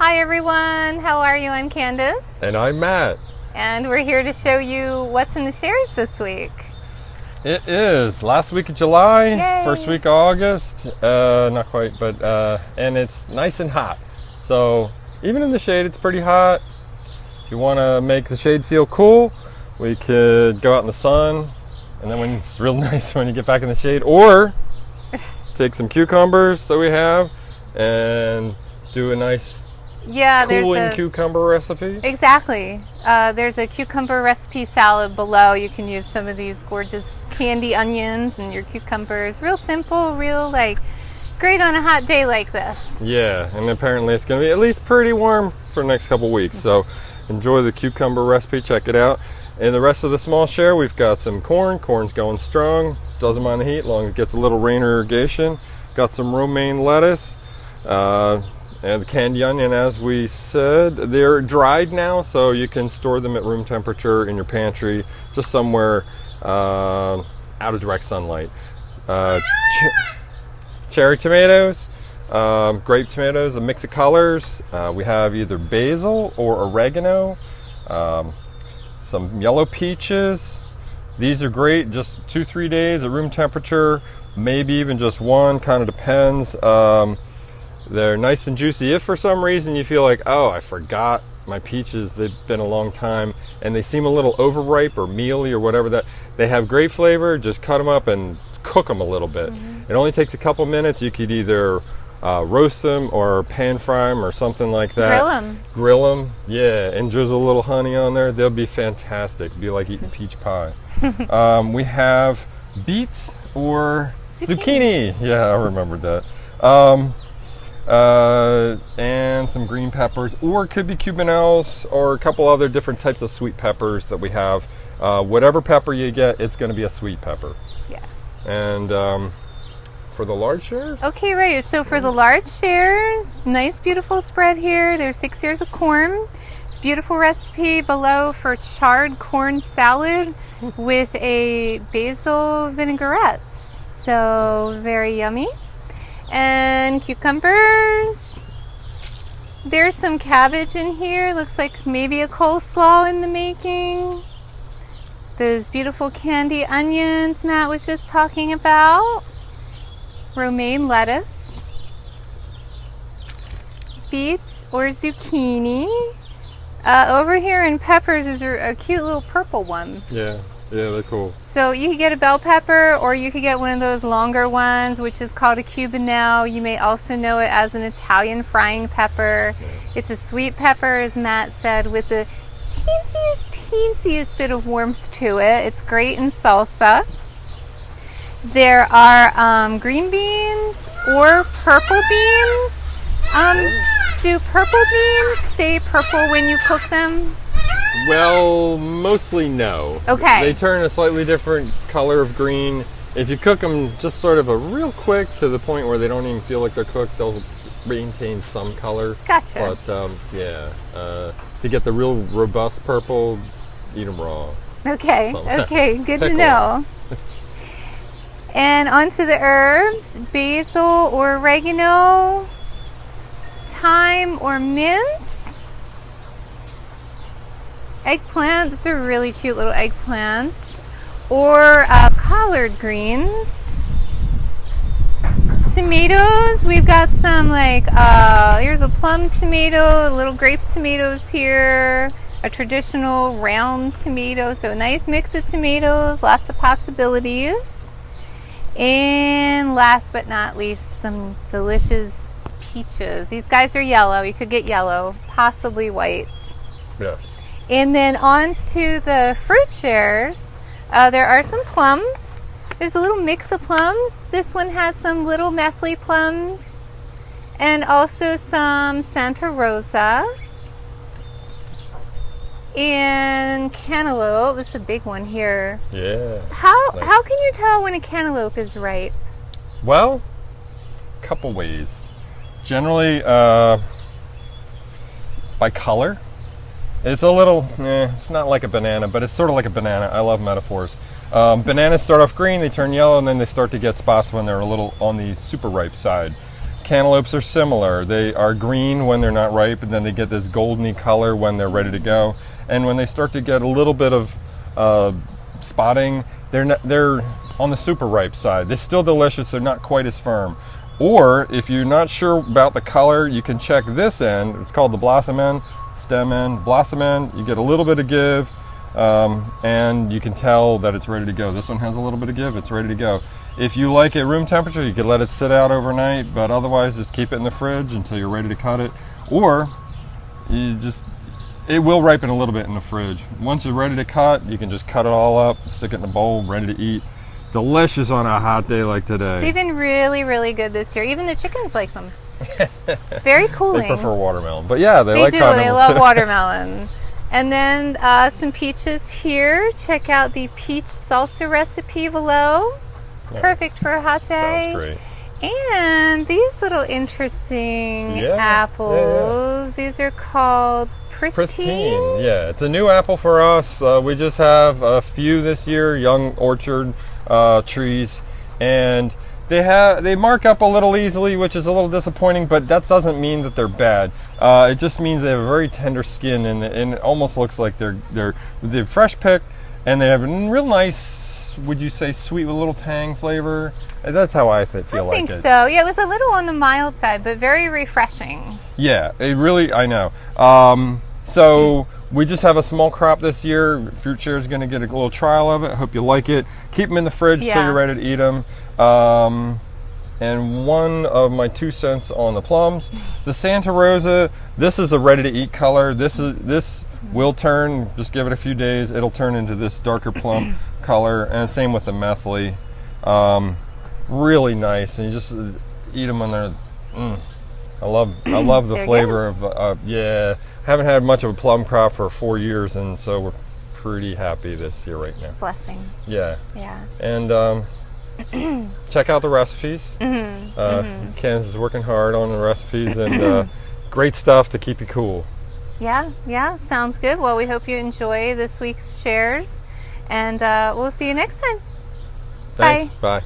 Hi everyone, how are you? I'm Candace. And I'm Matt. And we're here to show you what's in the shares this week. It is last week of July, Yay. First week of August, not quite, but and it's nice and hot. So even in the shade, it's pretty hot. If you want to make the shade feel cool, we could go out in the sun, and then when it's real nice when you get back in the shade, or take some cucumbers that we have and do a nice cooling cucumber recipe. Exactly. There's a cucumber recipe salad below. You can use some of these gorgeous candy onions and your cucumbers. Real simple, real great on a hot day like this. Yeah, and apparently it's going to be at least pretty warm for the next couple weeks. So enjoy the cucumber recipe, check it out. And the rest of the small share, we've got some corn. Corn's going strong, doesn't mind the heat, as long as it gets a little rain or irrigation. Got some romaine lettuce. And the candy onion, as we said, they're dried now, so you can store them at room temperature in your pantry, just somewhere out of direct sunlight. Cherry tomatoes, grape tomatoes, a mix of colors. We have either basil or oregano, some yellow peaches. These are great, just 2-3 days at room temperature, maybe even just one, kind of depends. They're nice and juicy. If for some reason you feel like, oh, I forgot my peaches, they've been a long time, and they seem a little overripe or mealy or whatever, that they have great flavor, just cut them up and cook them a little bit. It only takes a couple minutes. You could either roast them or pan fry them or something like that. Grill them, yeah, and drizzle a little honey on there. They'll be fantastic. It'll be like eating peach pie. We have beets or zucchini. Yeah, I remembered that. And some green peppers, or it could be cubanelles or a couple other different types of sweet peppers that we have. Whatever pepper you get, it's going to be a sweet pepper. Yeah. And for the large shares? Okay, right. So for the large shares, nice beautiful spread here. There's 6 ears of corn. It's a beautiful recipe below for charred corn salad with a basil vinaigrettes. So very yummy. And cucumbers. There's some cabbage in here. Looks like maybe a coleslaw in the making. Those beautiful candy onions Matt was just talking about. Romaine lettuce. Beets or zucchini. Over here in peppers is a cute little purple one. Yeah, they're cool. So you could get a bell pepper, or you could get one of those longer ones, which is called a cubanelle. You may also know it as an Italian frying pepper. Yeah. It's a sweet pepper, as Matt said, with the teeniest bit of warmth to it. It's great in salsa. There are green beans or purple beans. Do purple beans stay purple when you cook them? Well, mostly no. Okay. They turn a slightly different color of green. If you cook them just sort of a real quick to the point where they don't even feel like they're cooked, they'll maintain some color. Gotcha. But to get the real robust purple, eat them raw. Okay. Okay. Good to know. And onto the herbs: basil or oregano, thyme or mint. Eggplant, these are really cute little eggplants, or collard greens. Tomatoes, we've got some here's a plum tomato, little grape tomatoes here, a traditional round tomato, so a nice mix of tomatoes, lots of possibilities. And last but not least, some delicious peaches. These guys are yellow, you could get yellow, possibly whites. Yes. And then on to the fruit shares, there are some plums. There's a little mix of plums. This one has some little methley plums and also some Santa Rosa. And cantaloupe, this is a big one here. Yeah. How can you tell when a cantaloupe is ripe? Well, a couple ways. Generally, by color. It's a little, it's not like a banana, but it's sort of like a banana. I love metaphors. Bananas start off green, they turn yellow, and then they start to get spots when they're a little on the super ripe side. cantaloupes are similar. They are green when they're not ripe, and then they get this goldeny color when they're ready to go. And when they start to get a little bit of spotting, they're on the super ripe side. They're still delicious. They're not quite as firm. Or if you're not sure about the color, you can check this end. It's called the blossom end, stem end, blossom end. You get a little bit of give, and you can tell that it's ready to go. This one has a little bit of give. It's ready to go. If you like it room temperature, you could let it sit out overnight, but otherwise just keep it in the fridge until you're ready to cut it. Or it will ripen a little bit in the fridge. Once you're ready to cut, you can just cut it all up, stick it in a bowl, ready to eat. Delicious on a hot day like today. They've been really, really good this year. Even the chickens like them. Very cooling. They prefer watermelon, but yeah, they like do. pineapple They love too. watermelon. And then some peaches here. Check out the peach salsa recipe below. Nice. Perfect for a hot day. Sounds great. And these little interesting apples. These are called Pristine. Yeah, it's a new apple for us. We just have a few this year, young orchard trees, and they mark up a little easily, which is a little disappointing, but that doesn't mean that they're bad. It just means they have a very tender skin, and it almost looks like they're fresh picked, and they have a real nice, would you say, sweet with a little tang flavor. That's how I feel like it. I think so. Yeah, it was a little on the mild side, but very refreshing. Yeah, it really, I know. So we just have a small crop this year. Fruit Share is going to get a little trial of it. I hope you like it. Keep them in the fridge till you're ready to eat them. And one of my 2 cents on the plums, the Santa Rosa. This is a ready-to-eat color. This will turn. Just give it a few days. It'll turn into this darker plum color. And same with the methley. Really nice, and you just eat them on there. I love the flavor of haven't had much of a plum crop for 4 years, and so we're pretty happy this year right now. It's a blessing. Yeah. And check out the recipes. Candace is working hard on the recipes, and great stuff to keep you cool. Yeah, sounds good. Well, we hope you enjoy this week's shares, and we'll see you next time. Thanks. Bye. Bye.